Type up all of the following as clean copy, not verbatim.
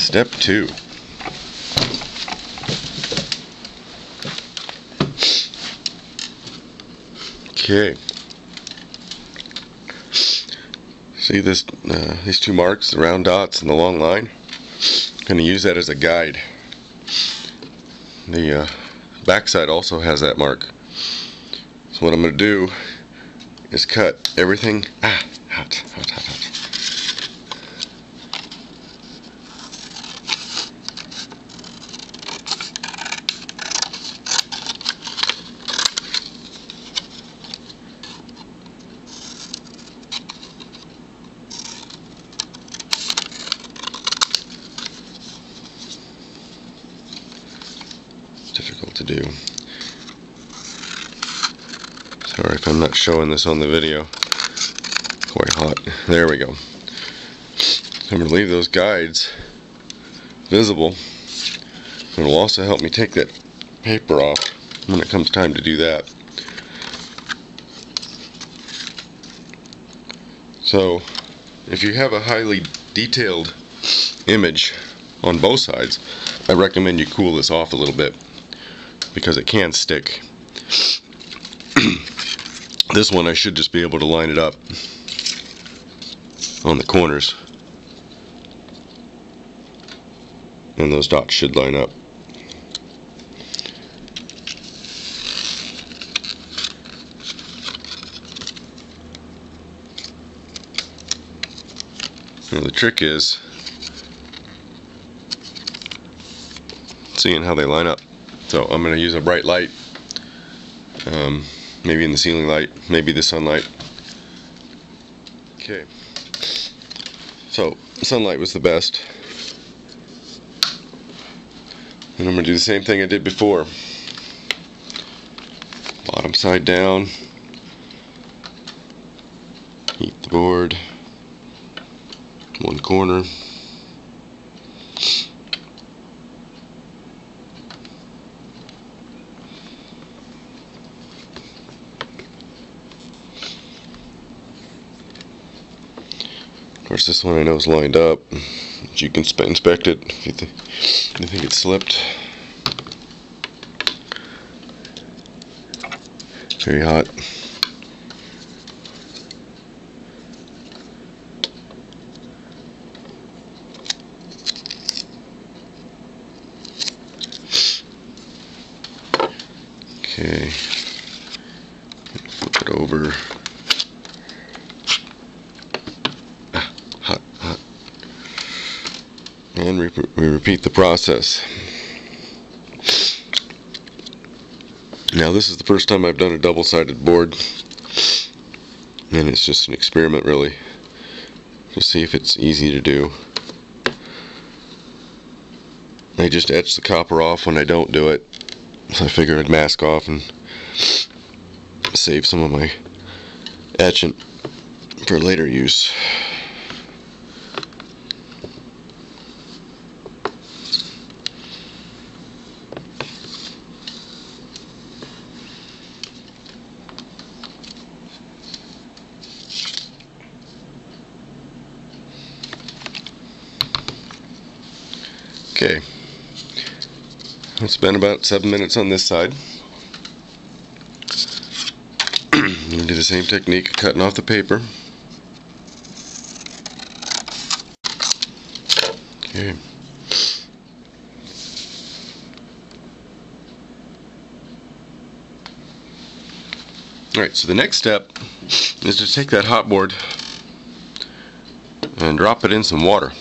Step 2. Okay. See this? These two marks, the round dots and the long line? I'm going to use that as a guide. The backside also has that mark. So what I'm going to do is cut everything. Hot. Difficult to do. Sorry if I'm not showing this on the video. Quite hot. There we go. So I'm going to leave those guides visible. It'll also help me take that paper off when it comes time to do that. So if you have a highly detailed image on both sides, I recommend you cool this off a little bit, because it can stick. This one I should just be able to line it up on the corners, and those dots should line up. Now the trick is seeing how they line up. So I'm going to use a bright light, maybe in the ceiling light, maybe the sunlight. Okay, so sunlight was the best, and I'm going to do the same thing I did before. Bottom side down, heat the board, one corner. Of course, this one I know is lined up, but you can inspect it if you think it slipped. Very hot. Okay, flip it over. And we repeat the process. Now this is the first time I've done a double-sided board, and it's just an experiment really, to see if it's easy to do. I just etch the copper off when I don't do it, so I figure I'd mask off and save some of my etchant for later use. Okay, I'll spend about 7 minutes on this side. I'm going to do the same technique of cutting off the paper. Okay. Alright, so the next step is to take that hot board and drop it in some water.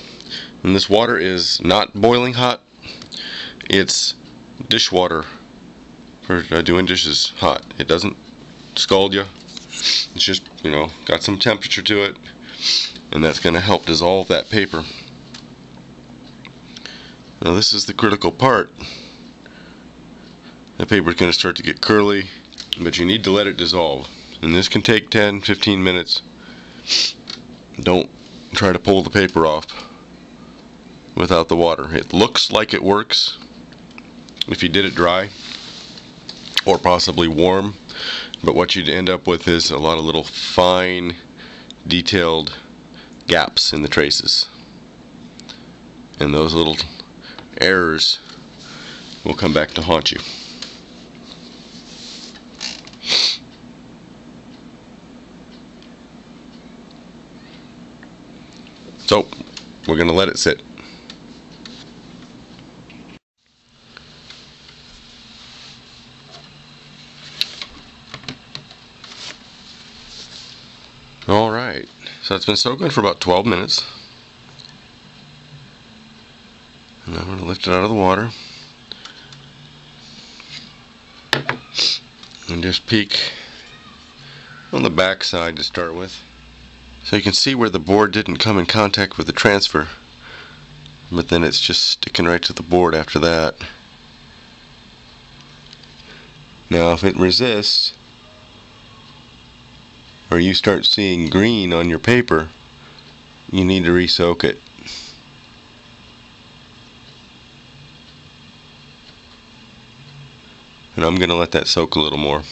And this water is not boiling hot, it's dishwater for doing dishes hot. It doesn't scald you, it's just, you know, got some temperature to it, and that's going to help dissolve that paper. Now this is the critical part. The paper is going to start to get curly, but you need to let it dissolve, and this can take 10-15 minutes. Don't try to pull the paper off without the water. It looks like it works if you did it dry or possibly warm, but what you'd end up with is a lot of little fine detailed gaps in the traces. and those little errors will come back to haunt you. So we're going to let it sit. Alright, so it's been soaking for about 12 minutes. And I'm going to lift it out of the water and just peek on the back side to start with. So you can see where the board didn't come in contact with the transfer, but then it's just sticking right to the board after that. Now if it resists, or you start seeing green on your paper, you need to re-soak it. And I'm going to let that soak a little more.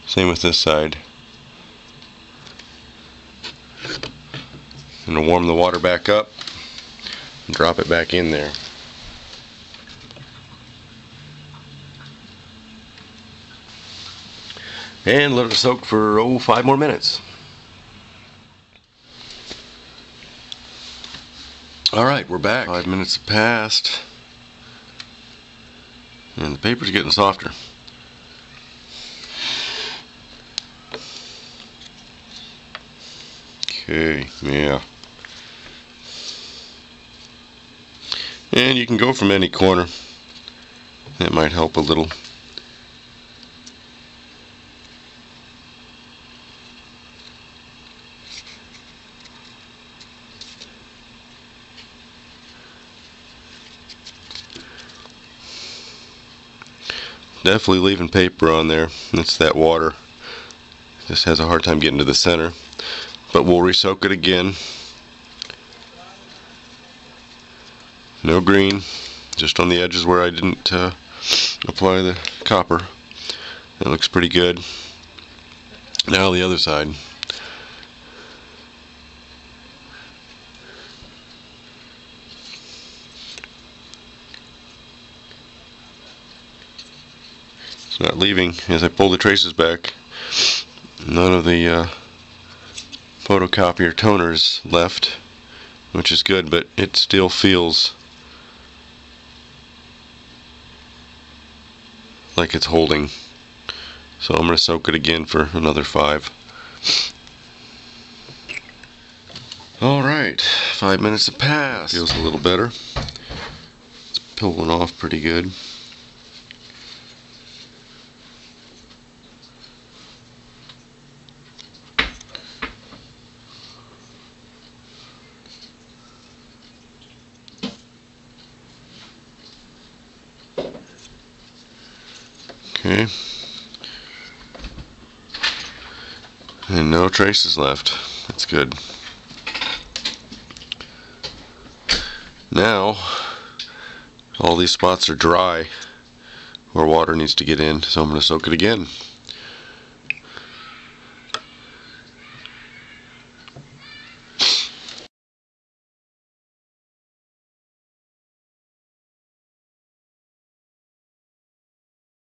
Same with this side. I'm going to warm the water back up and drop it back in there. And let it soak for 5 more minutes. Alright, we're back. 5 minutes have passed. And the paper's getting softer. Okay, yeah. And you can go from any corner. That might help a little. Definitely leaving paper on there. It's that water. This has a hard time getting to the center. But we'll re-soak it again. No green, just on the edges where I didn't apply the copper. That looks pretty good. Now the other side. It's not leaving. As I pull the traces back, none of the photocopier toners left, which is good, but it still feels like it's holding. So I'm going to soak it again for another 5. Alright, 5 minutes have passed. Feels a little better. It's pulling off pretty good. Okay. And no traces left. That's good. Now, all these spots are dry where water needs to get in, so I'm going to soak it again.